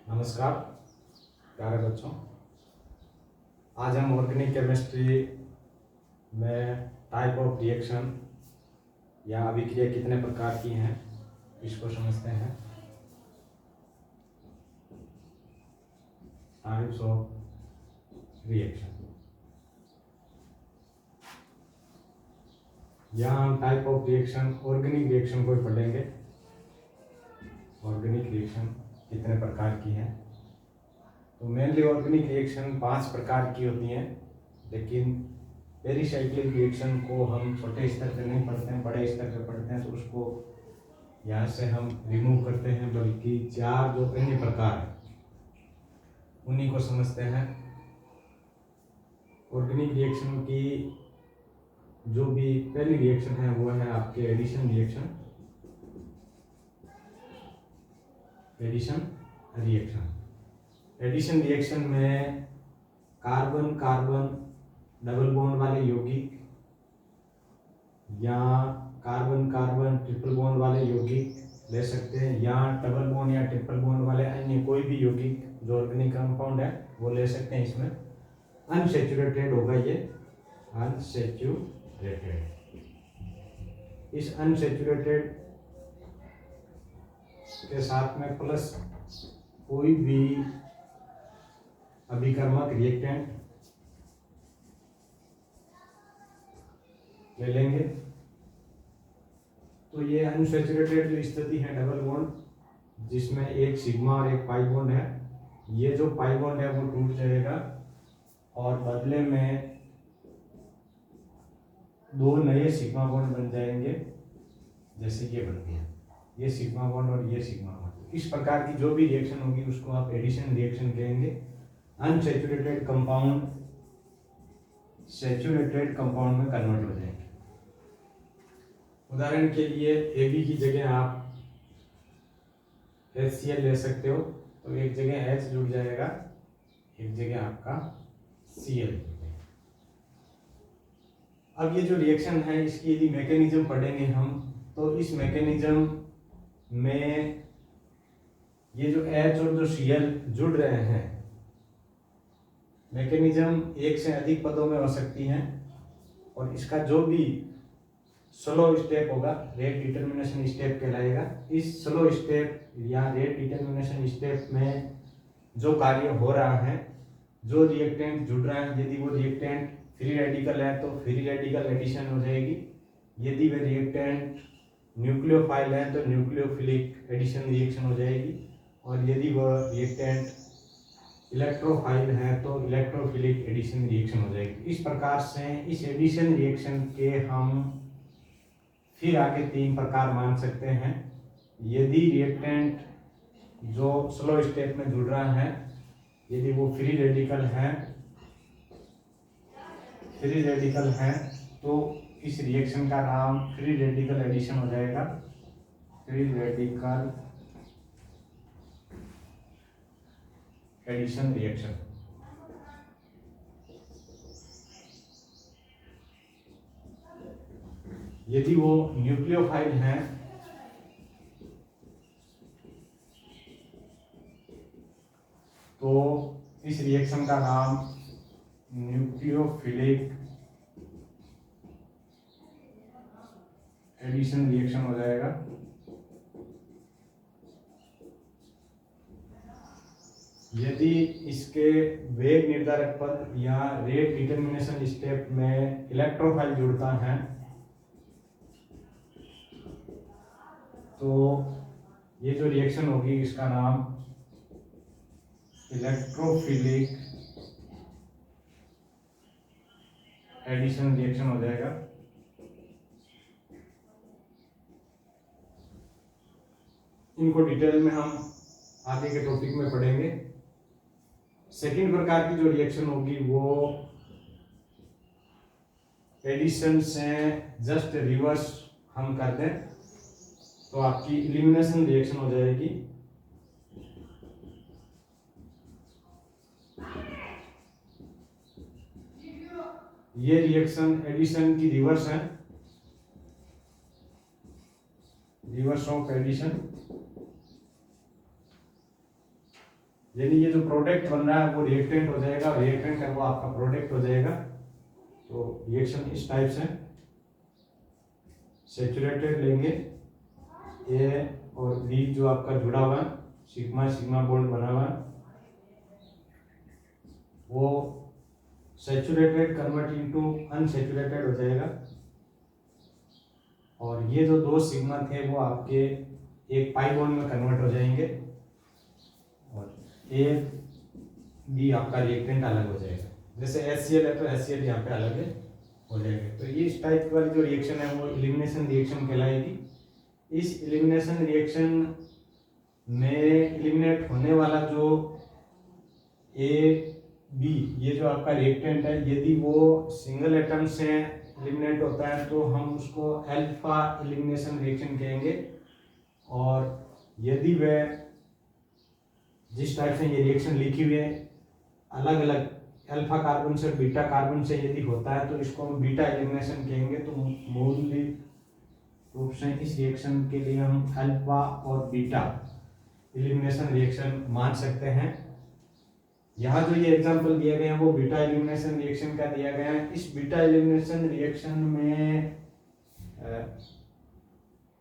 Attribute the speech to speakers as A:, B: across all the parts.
A: नमस्कार प्यारे बच्चों। आज हम ऑर्गेनिक केमिस्ट्री में टाइप ऑफ रिएक्शन या अभिक्रिया कितने प्रकार की हैं इसको समझते हैं। Types of reaction. यहाँ हम type of reaction organic reaction को ही पढ़ेंगे। ऑर्गेनिक रिएक्शन कितने प्रकार की हैं, तो मेनली ऑर्गेनिक रिएक्शन 5 प्रकार की होती हैं, लेकिन पेरिसाइक्लिक रिएक्शन को हम छोटे स्तर पे नहीं पढ़ते हैं, बड़े स्तर पे पढ़ते हैं, तो उसको यहाँ से हम रिमूव करते हैं, बल्कि 4 जो अन्य प्रकार हैं उन्हीं को समझते हैं। ऑर्गेनिक रिएक्शन की जो भी पहली रिएक्शन है वो है आपके एडिशन रिएक्शन। एडिशन रिएक्शन में कार्बन कार्बन डबल बॉन्ड वाले यौगिक या कार्बन कार्बन ट्रिपल बॉन्ड वाले यौगिक ले सकते हैं, या डबल बॉन्ड या ट्रिपल बॉन्ड वाले अन्य कोई भी यौगिक जो ऑर्गेनिक कंपाउंड है वो ले सकते हैं। इसमें अनसैचुरेटेड होगा ये, अनसैचुरेटेड। इस अनसैचुरेटेड के साथ में प्लस कोई भी अभिकर्मक रिएक्टेंट ले लेंगे, तो ये अनसैचुरेटेड जो स्थिति है डबल बॉन्ड जिसमें एक सिग्मा और एक पाई बॉन्ड है, ये जो पाई बॉन्ड है वो टूट जाएगा और बदले में 2 नए सिग्मा बॉन्ड बन जाएंगे, जैसे ये बन गया, ये सिग्मा बॉन्ड और ये सिग्मा बॉन्ड। इस प्रकार की जो भी रिएक्शन होगी उसको आप एडिशन रिएक्शन कहेंगे। अनसैचुरेटेड कंपाउंड सैचुरेटेड कंपाउंड में कन्वर्ट हो जाएंगे। उदाहरण के लिए AB की जगह आप HCl ले सकते हो, तो एक जगह H जुड़ जाएगा, एक जगह आपका Cl। अब ये जो रिएक्शन है इसकी यदि मैकेनिज्म पढ़ेंगे हम, तो इस मैकेनिज्म में ये जो H और जो Cl जुड़ रहे हैं, मैकेनिज्म एक से अधिक पदों में हो सकती हैं, और इसका जो भी स्लो स्टेप होगा रेट डिटर्मिनेशन स्टेप कहलाएगा। इस स्लो स्टेप या रेट डिटर्मिनेशन स्टेप में जो कार्य हो रहा है, जो रिएक्टेंट जुड़ रहा है, यदि वो रिएक्टेंट फ्री रेडिकल है तो फ्री रेडिकल एडिशन हो जाएगी, यदि वे रिएक्टेंट न्यूक्लियोफाइल है तो न्यूक्लियोफिलिक एडिशन रिएक्शन हो जाएगी, और यदि वह रिएक्टेंट इलेक्ट्रोफाइल है तो इलेक्ट्रोफिलिक एडिशन रिएक्शन हो जाएगी। इस प्रकार से इस एडिशन रिएक्शन के हम फिर आगे 3 प्रकार मान सकते हैं। यदि रिएक्टेंट जो स्लो स्टेप में जुड़ रहा है, यदि वो फ्री रेडिकल है तो इस रिएक्शन का नाम फ्री रेडिकल एडिशन हो जाएगा, फ्री रेडिकल एडिशन रिएक्शन। यदि वो न्यूक्लियोफाइल है तो इस रिएक्शन का नाम न्यूक्लियोफिलिक एडिशन रिएक्शन हो जाएगा। यदि इसके वेग निर्धारक पद या रेट डिटर्मिनेशन स्टेप में इलेक्ट्रोफाइल जुड़ता है तो ये जो रिएक्शन होगी इसका नाम इलेक्ट्रोफिलिक एडिशन रिएक्शन हो जाएगा। इनको डिटेल में हम आगे के टॉपिक में पढ़ेंगे। सेकंड प्रकार की जो रिएक्शन होगी वो एडिशन से जस्ट रिवर्स हम कर दें तो आपकी एलिमिनेशन रिएक्शन हो जाएगी। ये रिएक्शन एडिशन की रिवर्स है, रिवर्स ऑफ एडिशन। यानी ये जो प्रोडक्ट बन रहा है वो रिएक्टेंट हो जाएगा, रिएक्टेंट का वो आपका प्रोडक्ट हो जाएगा। तो रिएक्शन इस टाइप से सैचुरेटेड लेंगे, ए और बी जो आपका जुड़ा हुआ है, सिग्मा सिग्मा बॉन्ड बना हुआ है, वो सैचुरेटेड कन्वर्ट इनटू अनसैचुरेटेड हो जाएगा। और ये जो दो सिग्मा थे वो आपके एक पाई बॉन्ड में कन्वर्ट हो जाएंगे और ए बी आपका रिएक्टेंट अलग हो जाएगा। जैसे HCl है तो HCl यहाँ पे अलग हो जाएगा। तो ये इस टाइप वाली जो रिएक्शन है वो एलिमिनेशन रिएक्शन कहलाएगी। इस एलिमिनेशन रिएक्शन में एलिमिनेट होने वाला जो ए बी ये जो आपका रिएक्टेंट है, यदि वो सिंगल एटम से एलिमिनेट होता है तो हम उसको अल्फा एलिमिनेशन रिएक्शन कहेंगे। और यदि वह जिस टाइप से ये रिएक्शन लिखी हुई है अलग अलग अल्फा कार्बन से बीटा कार्बन से यदि होता है तो इसको हम बीटा एलिमिनेशन कहेंगे। तो मूल रूप से इस रिएक्शन के लिए हम अल्फा और बीटा एलिमिनेशन रिएक्शन मान सकते हैं। यहाँ जो ये एग्जांपल दिया गया है वो बीटा एलिमिनेशन रिएक्शन का दिया गया है। इस बीटा एलिमिनेशन रिएक्शन में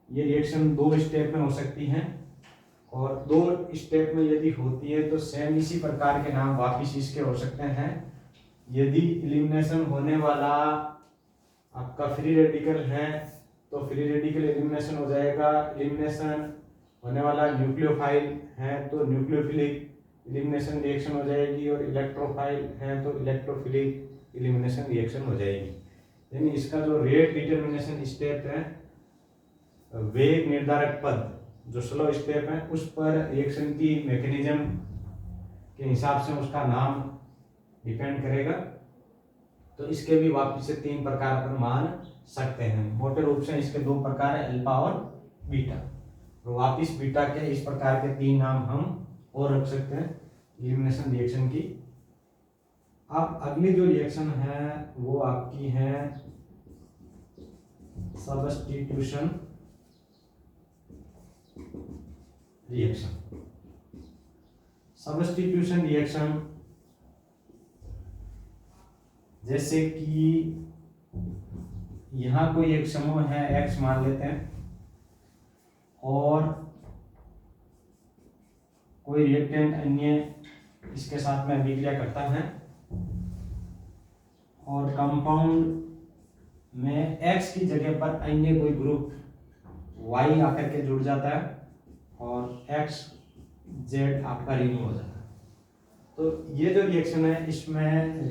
A: ये रिएक्शन दो स्टेप में हो सकती हैं और दो स्टेप में यदि होती है तो सेम इसी प्रकार के नाम वापिस इसके हो सकते हैं। यदि एलिमिनेशन होने वाला आपका फ्री रेडिकल है तो फ्री रेडिकल एलिमिनेशन हो जाएगा। एलिमिनेशन होने वाला न्यूक्लियोफाइल है तो न्यूक्लियोफिलिक एलिमिनेशन रिएक्शन हो जाएगी और इलेक्ट्रोफाइल है तो इलेक्ट्रोफिलिक एलिमिनेशन रिएक्शन हो जाएगी। यानी इसका जो रेट डिटर्मिनेशन स्टेप है, वेग निर्धारक पद जो स्लो स्टेप है, उस पर रिएक्शन की मैकेनिज्म के हिसाब से उसका नाम डिपेंड करेगा। तो इसके भी वापिस से तीन प्रकार पर मान सकते हैं। मोटे रूप से इसके दो प्रकार है, अल्फा और बीटा। तो वापिस बीटा के इस प्रकार के तीन नाम हम और रख सकते हैं एलिमिनेशन रिएक्शन की। अब अगली जो रिएक्शन है वो आपकी है सब्स्टिट्यूशन रिएक्शन। सब्स्टिट्यूशन रिएक्शन जैसे कि यहां कोई एक समूह है X मान लेते हैं और कोई रिएक्टेंट अन्य इसके साथ में अभिक्रिया करता है और कंपाउंड में X की जगह पर अन्य कोई ग्रुप Y आकर के जुड़ जाता है और X Z आपका रिमूव हो जाता है। तो ये जो रिएक्शन है इसमें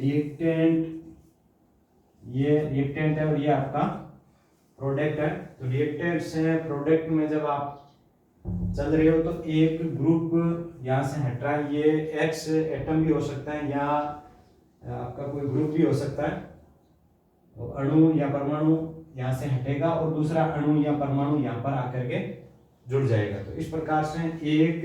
A: ये रिएक्टेंट है और ये आपका प्रोडक्ट है। तो रिएक्टेंट से प्रोडक्ट में जब आप चल रहे हो तो एक ग्रुप यहाँ से हट रहा है, ये X एटम भी हो सकता है या आपका कोई ग्रुप भी हो सकता है। तो अणु या परमाणु यहाँ से हटेगा और दूसरा अणु या परमाणु यहाँ पर आकर के जुड़ जाएगा। तो इस प्रकार से एक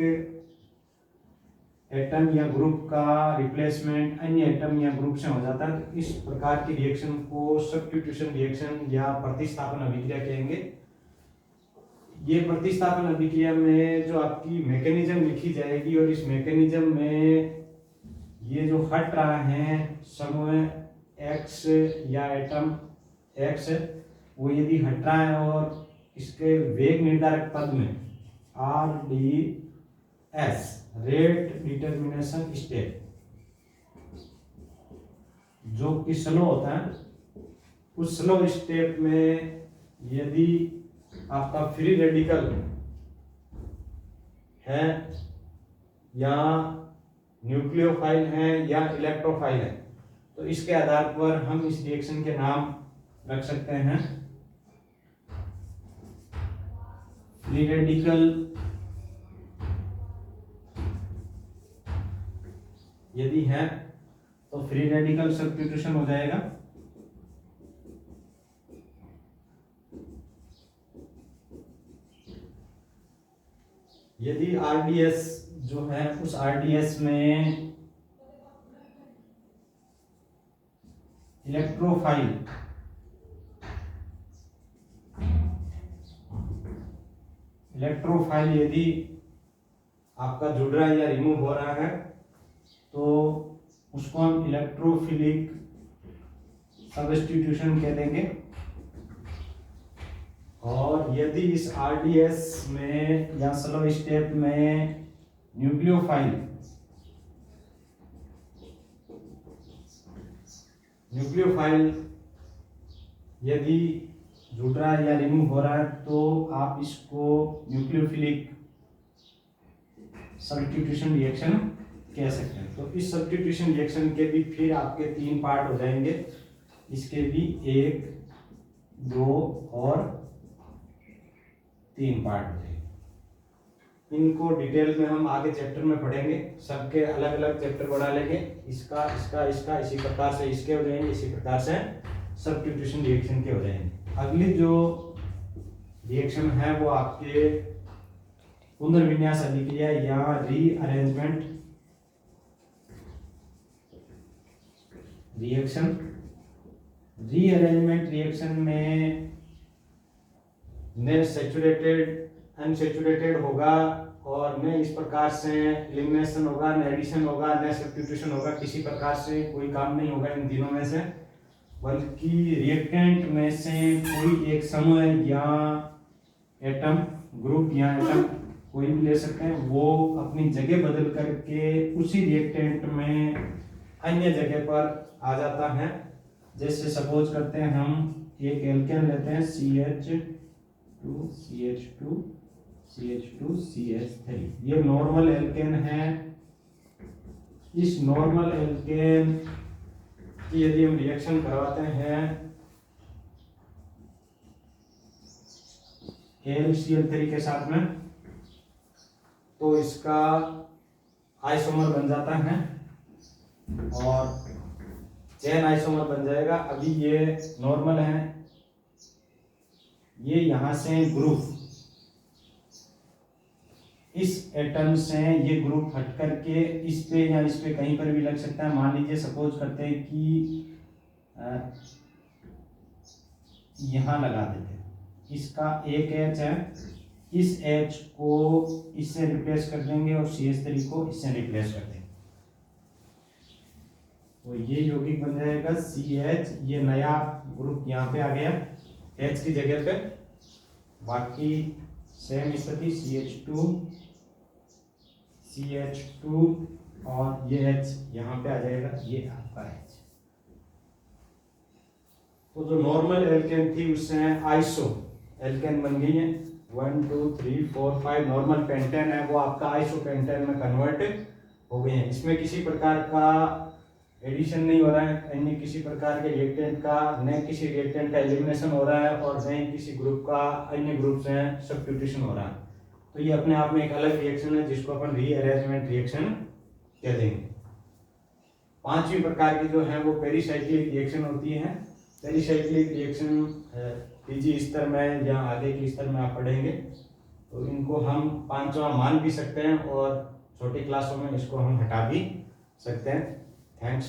A: एटम या ग्रुप का रिप्लेसमेंट अन्य एटम या ग्रुप से हो जाता है। तो इस प्रकार की रिएक्शन को सब्स्टिट्यूशन रिएक्शन या प्रतिस्थापन अभिक्रिया कहेंगे। ये प्रतिस्थापन अभिक्रिया में जो आपकी मैकेनिज्म लिखी जाएगी और इस मैकेनिज्म में ये जो हट रहा है समूह X या एटम X, वो यदि हट रहा है और इसके वेग निर्धारक पद में RDS रेट डिटर्मिनेशन स्टेप जो कि स्लो होता है, उस स्लो स्टेप में यदि आपका फ्री रेडिकल है या न्यूक्लियोफाइल है या इलेक्ट्रोफाइल है तो इसके आधार पर हम इस रिएक्शन के नाम रख सकते हैं। फ्री रेडिकल यदि है तो फ्री रेडिकल सब्स्टिट्यूशन हो जाएगा। यदि RDS जो है उस RDS में इलेक्ट्रोफाइल यदि आपका जुड़ रहा है या रिमूव हो रहा है तो उसको हम इलेक्ट्रोफिलिक सब्स्टिट्यूशन कह देंगे। और यदि इस आरडीएस में या स्लो स्टेप में न्यूक्लियोफाइल यदि जुड़ रहा है या रिमूव हो रहा है तो आप इसको न्यूक्लियोफिलिक सब्स्टिट्यूशन रिएक्शन कह सकते हैं। तो इस सब्स्टिट्यूशन रिएक्शन के भी फिर आपके 3 पार्ट हो जाएंगे, इसके भी 1, 2 और 3 पार्ट हो जाएंगे। इनको डिटेल में हम आगे चैप्टर में पढ़ेंगे, सबके अलग अलग चैप्टर बढ़ा लेंगे। इसका इसका इसका इसी प्रकार से इसके हो जाएंगे, इसी प्रकार से सब्स्टिट्यूशन रिएक्शन के हो जाएंगे। अगली जो रिएक्शन है वो आपके पुनर्विन्यास अभिक्रिया या रीअरेंजमेंट रिएक्शन। रीअरेंजमेंट रिएक्शन में न सैचुरेटेड अनसैचुरेटेड होगा और न इस प्रकार से एलिमिनेशन होगा, न एडिशन होगा, न सब्स्टिट्यूशन होगा, किसी प्रकार से कोई काम नहीं होगा इन तीनों में से, बल्कि रिएक्टेंट में से कोई एक समूह या एटम ग्रुप या एटम कोई भी ले सकते हैं, वो अपनी जगह बदल करके उसी रिएक्टेंट में अन्य जगह पर आ जाता है। जैसे सपोज करते हैं हम एक एल्केन लेते हैं CH2CH2CH3, ये नॉर्मल एल्केन है। इस नॉर्मल एल्केन की यदि हम रिएक्शन करवाते हैं AlCl3 के साथ में तो इसका आइसोमर बन जाता है और चेन आइसोमर बन जाएगा। अभी ये नॉर्मल है, ये यहां से ग्रुप इस एटम से ये ग्रुप हट करके इस पे या इस पे कहीं पर भी लग सकता है। मान लीजिए सपोज करते हैं कि यहां लगा देते हैं, इसका एक H है, इस H को इससे रिप्लेस कर देंगे और CH3 को इससे रिप्लेस कर देंगे, तो ये यौगिक बन जाएगा CH। ये नया ग्रुप यहाँ पे आ गया H की जगह पे, बाकी सेम स्थिति CH2 और ये H यहाँ पे आ जाएगा, ये आपका H। तो जो नॉर्मल एल्केन थी उससे आइसो एल्केन बन गई है। 1 2 3 4 5 नॉर्मल पेंटेन है वो आपका आइसो पेंटेन में कन्वर्ट हो गए हैं। इसमें किसी प्रकार का एडिशन नहीं हो रहा है, अन्य किसी प्रकार के रिएक्टेंट का, न किसी रिएक्टेंट का एलिमिनेशन हो रहा है और न किसी ग्रुप का अन्य ग्रुप से सब्स्टिट्यूशन हो रहा है। तो ये अपने आप में एक अलग रिएक्शन है जिसको अपन रीअरेंजमेंट रिएक्शन कह देंगे। 5वीं प्रकार की जो है वो पेरिसाइक्लिक रिएक्शन होती है। पेरिसाइक्लिक रिएक्शन पीजी स्तर में या आगे के स्तर में आप पढ़ेंगे, तो इनको हम 5वां मान भी सकते हैं और छोटी क्लासों में इसको हम हटा भी सकते हैं। Thanks.